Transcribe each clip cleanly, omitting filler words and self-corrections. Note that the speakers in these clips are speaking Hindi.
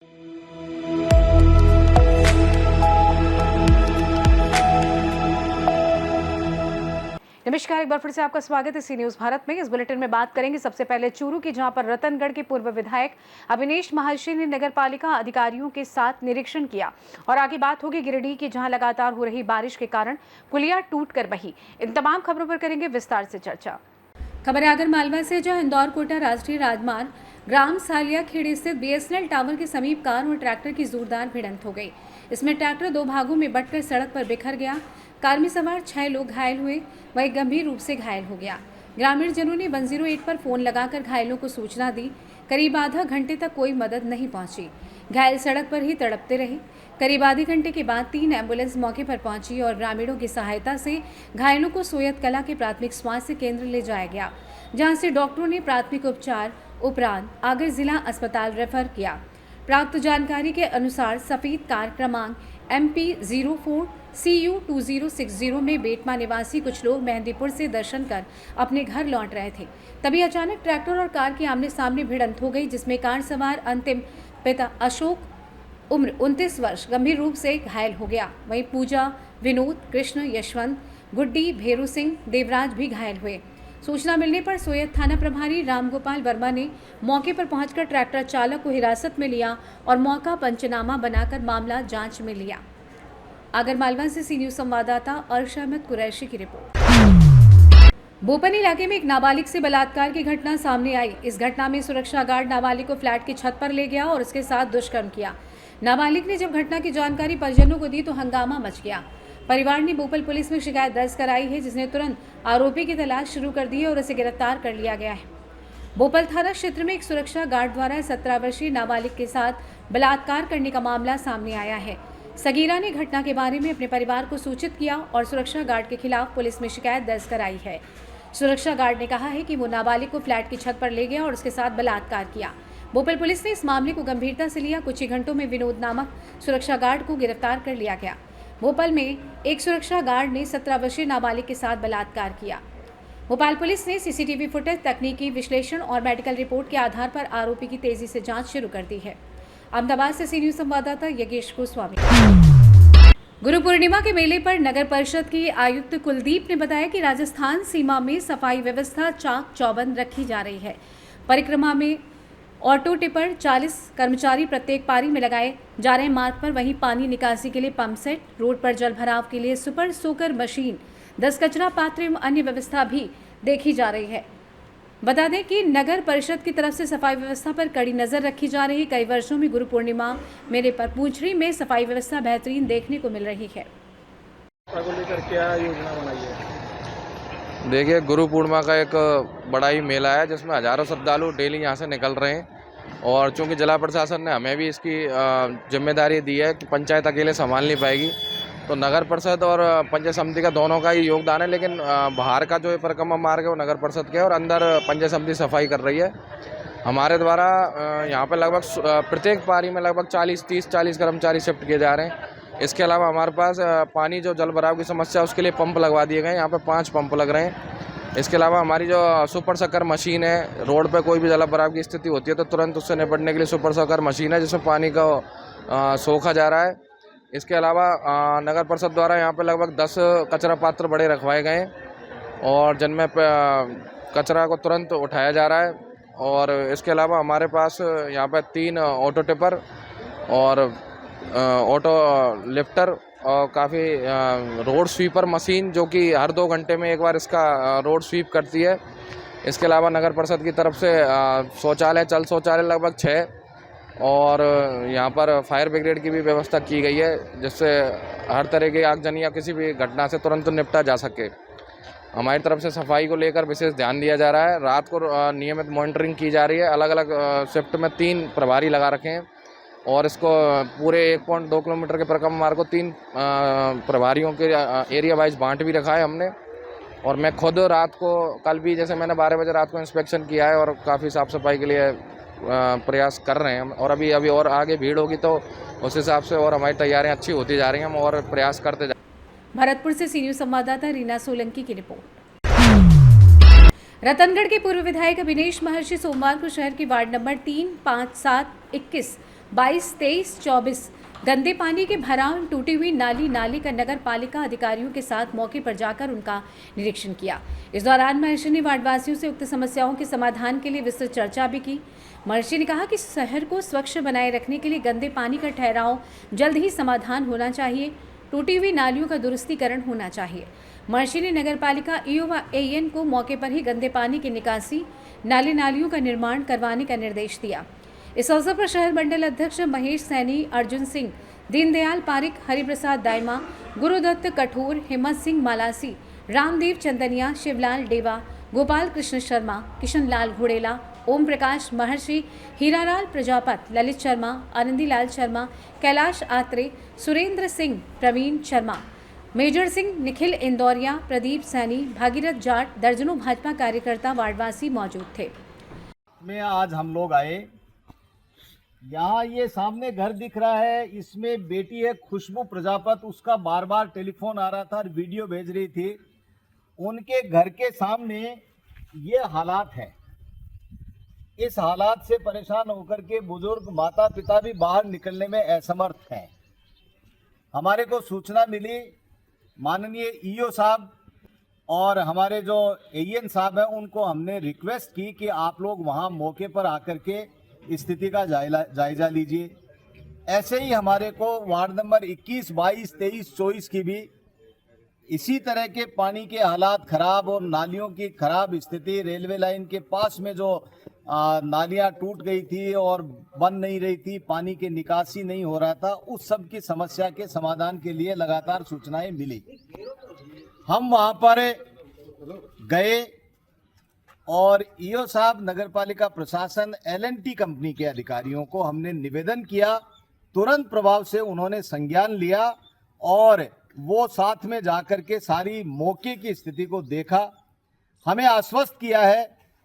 नमस्कार, एक बार फिर से आपका स्वागत है सी न्यूज भारत में। इस बुलेटिन में बात करेंगे सबसे पहले चूरू की, जहां पर रतनगढ़ के पूर्व विधायक अविनेश महर्षि ने नगर पालिका अधिकारियों के साथ निरीक्षण किया। और आगे बात होगी गिरिडीह की, जहां लगातार हो रही बारिश के कारण पुलिया टूट कर बही। इन तमाम खबरों पर करेंगे विस्तार से चर्चा। खबर आगर मालवा से, जहां इंदौर कोटा राष्ट्रीय राजमार्ग ग्राम सालिया खेड़ी स्थित बीएसएनएल टावर के समीप कार और ट्रैक्टर की जोरदार भिड़ंत हो गई। इसमें ट्रैक्टर दो भागों में बंटकर सड़क पर बिखर गया। कार में सवार 6 लोग घायल हुए, वह गंभीर रूप से घायल हो गया। ग्रामीण जनों ने 108 पर फोन लगाकर घायलों को सूचना दी। करीब आधा घंटे तक कोई मदद नहीं पहुंची। घायल सड़क पर ही तड़पते रहे। करीब आधे घंटे के बाद 3 एम्बुलेंस मौके पर पहुंची और ग्रामीणों की सहायता से घायलों को सोयत कला के प्राथमिक स्वास्थ्य केंद्र ले जाया गया, जहां से डॉक्टरों ने प्राथमिक उपचार उपरांत आगर जिला अस्पताल रेफर किया। प्राप्त जानकारी के अनुसार सफेद कार क्रमांक MP04 CU 2060 में बेटमा निवासी कुछ लोग मेहंदीपुर से दर्शन कर अपने घर लौट रहे थे। तभी अचानक ट्रैक्टर और कार की आमने सामने भिड़ंत हो गई, जिसमें कार सवार अंतिम पिता अशोक, उम्र 29 वर्ष, गंभीर रूप से घायल हो गया। वहीं पूजा, विनोद, कृष्ण, यशवंत, गुड्डी, भेरू सिंह, देवराज भी घायल हुए। सूचना मिलने पर सोयत थाना प्रभारी रामगोपाल वर्मा ने मौके पर पहुंचकर ट्रैक्टर चालक को हिरासत में लिया और मौका पंचनामा बनाकर मामला जांच में लिया। आगर मालवा से सी न्यूज संवाददाता अर्श अहमद कुरैशी की रिपोर्ट। बोपन इलाके में एक नाबालिग से बलात्कार की घटना सामने आई। इस घटना में सुरक्षा गार्ड नाबालिग को फ्लैट की छत पर ले गया और उसके साथ दुष्कर्म किया। नाबालिग ने जब घटना की जानकारी परिजनों को दी तो हंगामा मच गया। परिवार ने बोपल पुलिस में शिकायत दर्ज कराई है, जिसने तुरंत आरोपी की तलाश शुरू कर दी है और उसे गिरफ्तार कर लिया गया है। बोपल थाना क्षेत्र में एक सुरक्षा गार्ड द्वारा 17 वर्षीय नाबालिग के साथ बलात्कार करने का मामला सामने आया है। सगीरा ने घटना के बारे में अपने परिवार को सूचित किया और सुरक्षा गार्ड के खिलाफ पुलिस में शिकायत दर्ज कराई है। सुरक्षा गार्ड ने कहा है कि वो नाबालिग को फ्लैट की छत पर ले गया और उसके साथ बलात्कार किया। बोपल पुलिस ने इस मामले को गंभीरता से लिया। कुछ ही घंटों में विनोद नामक सुरक्षा गार्ड को गिरफ्तार कर लिया गया। भोपाल में एक सुरक्षा गार्ड ने 17 वर्षीय नाबालिग के साथ बलात्कार किया। भोपाल पुलिस ने सीसीटीवी फुटेज, तकनीकी विश्लेषण और मेडिकल रिपोर्ट के आधार पर आरोपी की तेजी से जांच शुरू कर दी है। अहमदाबाद से सी न्यूज संवाददाता यज्ञेश गोस्वामी। गुरु पूर्णिमा के मेले पर नगर परिषद के आयुक्त कुलदीप ने बताया कि राजस्थान सीमा में सफाई व्यवस्था चाक चौबंद रखी जा रही है। परिक्रमा में ऑटो टिपर 40 कर्मचारी प्रत्येक पारी में लगाए जा रहे मार्ग पर। वहीं पानी निकासी के लिए पंप सेट, रोड पर जल भराव के लिए सुपर सोकर मशीन, 10 कचरा पात्र एवं अन्य व्यवस्था भी देखी जा रही है। बता दें कि नगर परिषद की तरफ से सफाई व्यवस्था पर कड़ी नजर रखी जा रही है। कई वर्षों में गुरु पूर्णिमा मेले पर पूंछड़ी में सफाई व्यवस्था बेहतरीन देखने को मिल रही है। क्या योजना बनाई है? देखिए, गुरु पूर्णिमा का एक बड़ा ही मेला है, जिसमें हजारों श्रद्धालु डेली यहाँ से निकल रहे हैं। और चूंकि जिला प्रशासन ने हमें भी इसकी जिम्मेदारी दी है कि पंचायत अकेले संभाल नहीं पाएगी, तो नगर परिषद और पंचायत समिति का दोनों का ही योगदान है। लेकिन बाहर का जो परिक्रमा मार्ग है वो नगर परिषद के है और अंदर पंचायत समिति सफाई कर रही है। हमारे द्वारा यहाँ पर लगभग प्रत्येक पारी में लगभग 30-40 कर्मचारी शिफ्ट किए जा रहे हैं। इसके अलावा हमारे पास पानी जो जल भराव की समस्या, उसके लिए पंप लगवा दिए गए। यहाँ पे 5 पंप लग रहे हैं। इसके अलावा हमारी जो सुपर शक्कर मशीन है, रोड पे कोई भी जल भराव की स्थिति होती है तो तुरंत उससे निपटने के लिए सुपर शक्कर मशीन है, जिसमें पानी का सोखा जा रहा है। इसके अलावा नगर परिषद द्वारा यहाँ पे लगभग 10 कचरा पात्र बड़े रखवाए गए हैं और जिनमें कचरा को तुरंत उठाया जा रहा है। और इसके अलावा हमारे पास यहाँ पर 3 ऑटो टिपर और ऑटो लिफ्टर और काफ़ी रोड स्वीपर मशीन, जो कि हर 2 घंटे में एक बार इसका रोड स्वीप करती है। इसके अलावा नगर परिषद की तरफ से शौचालय, चल शौचालय लगभग 6 और यहाँ पर फायर ब्रिगेड की भी व्यवस्था की गई है, जिससे हर तरह की आगजनी या किसी भी घटना से तुरंत निपटा जा सके। हमारी तरफ से सफाई को लेकर विशेष ध्यान दिया जा रहा है। रात को नियमित मॉनिटरिंग की जा रही है। अलग अलग शिफ्ट में 3 प्रभारी लगा रखे हैं और इसको पूरे 1.2 किलोमीटर के परिक्रमा मार्ग को 3 प्रभारियों के एरिया वाइज बांट भी रखा है हमने। और मैं खुद रात को, कल भी जैसे मैंने 12 बजे रात को इंस्पेक्शन किया है और काफ़ी साफ़ सफाई के लिए प्रयास कर रहे हैं हम। और अभी और आगे भीड़ होगी तो उस हिसाब से और हमारी तैयारियां अच्छी होती जा रही हैं, हम और प्रयास करते जा। भरतपुर से सी न्यूज संवाददाता रीना सोलंकी की रिपोर्ट। रतनगढ़ के पूर्व विधायक अविनेश महर्षि सोमवार को शहर के वार्ड नंबर 3, 5, 7, 21 22, 23, 24 गंदे पानी के भराव, टूटी हुई नाली का नगर पालिका अधिकारियों के साथ मौके पर जाकर उनका निरीक्षण किया। इस दौरान महर्षि ने वार्डवासियों से उक्त समस्याओं के समाधान के लिए विस्तृत चर्चा भी की। महर्षि ने कहा कि शहर को स्वच्छ बनाए रखने के लिए गंदे पानी का ठहराव जल्द ही समाधान होना चाहिए, टूटी हुई नालियों का दुरुस्तीकरण होना चाहिए। महर्षि ने नगर पालिका ईओ व एएन को मौके पर ही गंदे पानी की निकासी, नालियों का निर्माण करवाने का निर्देश दिया। इस अवसर पर शहर मंडल अध्यक्ष महेश सैनी, अर्जुन सिंह, दीनदयाल पारिक, हरिप्रसाद दाइमा, गुरुदत्त कठोर, हिम्मत सिंह मालासी, रामदेव चंदनिया, शिवलाल डेवा, गोपाल कृष्ण शर्मा, किशन लाल घोड़ेला, ओम प्रकाश महर्षि, हीरालाल प्रजापत, ललित शर्मा, आनंदीलाल शर्मा, कैलाश आत्रे, सुरेंद्र सिंह, प्रवीण शर्मा, मेजर सिंह, निखिल इंदौरिया, प्रदीप सैनी, भागीरथ जाट, दर्जनों भाजपा कार्यकर्ता वार्डवासी मौजूद थे। में आज हम लोग आए, यहाँ ये सामने घर दिख रहा है, इसमें बेटी है खुशबू प्रजापत, उसका बार बार टेलीफोन आ रहा था और वीडियो भेज रही थी। उनके घर के सामने ये हालात है। इस हालात से परेशान होकर के बुजुर्ग माता पिता भी बाहर निकलने में असमर्थ हैं। हमारे को सूचना मिली, माननीय ईओ साहब और हमारे जो एएन साहब हैं उनको हमने रिक्वेस्ट की कि आप लोग वहाँ मौके पर आकर के स्थिति का जायजा लीजिए। ऐसे ही हमारे को वार्ड नंबर 21, 22, 23, 24 की भी इसी तरह के पानी के हालात खराब और नालियों की खराब स्थिति, रेलवे लाइन के पास में जो नालियां टूट गई थी और बन नहीं रही थी, पानी की निकासी नहीं हो रहा था, उस सब की समस्या के समाधान के लिए लगातार सूचनाएं मिली। हम वहां पर गए और ईओ साहब, नगरपालिका प्रशासन, एलएनटी कंपनी के अधिकारियों को हमने निवेदन किया। तुरंत प्रभाव से उन्होंने संज्ञान लिया और वो साथ में जाकर के सारी मौके की स्थिति को देखा। हमें आश्वस्त किया है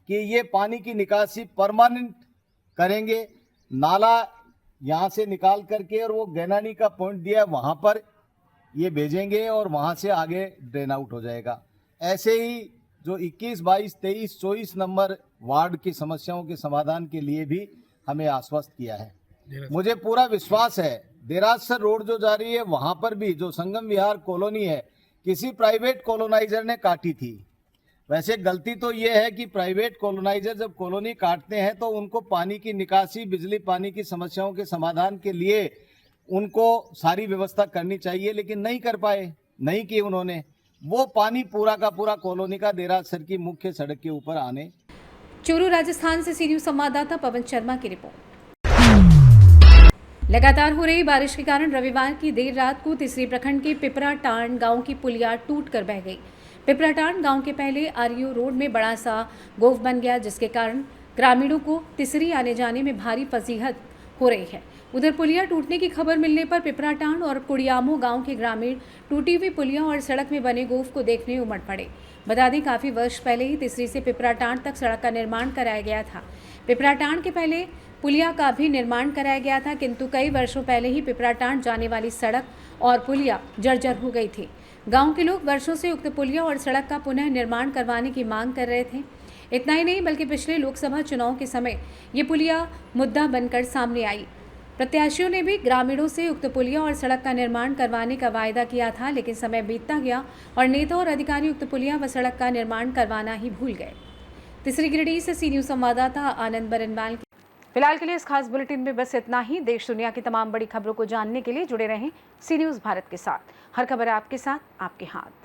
कि ये पानी की निकासी परमानेंट करेंगे। नाला यहाँ से निकाल करके और वो गैनानी का पॉइंट दिया है वहाँ पर ये भेजेंगे और वहाँ से आगे ड्रेन आउट हो जाएगा। ऐसे ही जो 21, 22, 23, 24 नंबर वार्ड की समस्याओं के समाधान के लिए भी हमें आश्वस्त किया है। मुझे पूरा विश्वास है, देरासर रोड जो जा रही है वहाँ पर भी जो संगम विहार कॉलोनी है, किसी प्राइवेट कॉलोनाइजर ने काटी थी। वैसे गलती तो ये है कि प्राइवेट कॉलोनाइजर जब कॉलोनी काटते हैं तो उनको पानी की निकासी, बिजली पानी की समस्याओं के समाधान के लिए उनको सारी व्यवस्था करनी चाहिए, लेकिन नहीं कर पाए, नहीं की उन्होंने। वो पानी पूरा का पूरा कॉलोनी का देरासर की मुख्य सड़क के ऊपर आने। चूरू राजस्थान से सी न्यूज संवाददाता पवन शर्मा की रिपोर्ट। लगातार हो रही बारिश के कारण रविवार की देर रात को तीसरी प्रखंड के पिपराटांड गांव की पुलिया टूटकर बह गई। पिपराटांड गांव के पहले आरयू रोड में बड़ा सा गोफ बन गया, जिसके कारण ग्रामीणों को तीसरी आने जाने में भारी फजीहत हो रही है। उधर पुलिया टूटने की खबर मिलने पर पिपराटांड और कुड़ियामो गांव के ग्रामीण टूटी हुई पुलिया और सड़क में बने गोफ को देखने उमड़ पड़े। बता दें, काफ़ी वर्ष पहले ही तीसरी से पिपराटांड तक सड़क का निर्माण कराया गया था। पिपराटांड के पहले पुलिया का भी निर्माण कराया गया था, किंतु कई वर्षों पहले ही पिपराटांड जाने वाली सड़क और पुलिया जर्जर हो गई थी। गांव के लोग वर्षों से उक्त पुलिया और सड़क का पुनः निर्माण करवाने की मांग कर रहे थे। इतना ही नहीं, बल्कि पिछले लोकसभा चुनाव के समय ये पुलिया मुद्दा बनकर सामने आई। प्रत्याशियों ने भी ग्रामीणों से उक्त पुलिया और सड़क का निर्माण करवाने का वायदा किया था, लेकिन समय बीतता गया और नेता और अधिकारी उक्त पुलिया व सड़क का निर्माण करवाना ही भूल गए। तीसरी गिरिडीह से सी न्यूज संवाददाता आनंद बरनवाल। फिलहाल के लिए इस खास बुलेटिन में बस इतना ही। देश दुनिया की तमाम बड़ी खबरों को जानने के लिए जुड़े रहें सी न्यूज भारत के साथ। हर खबर आपके साथ, आपके हाथ।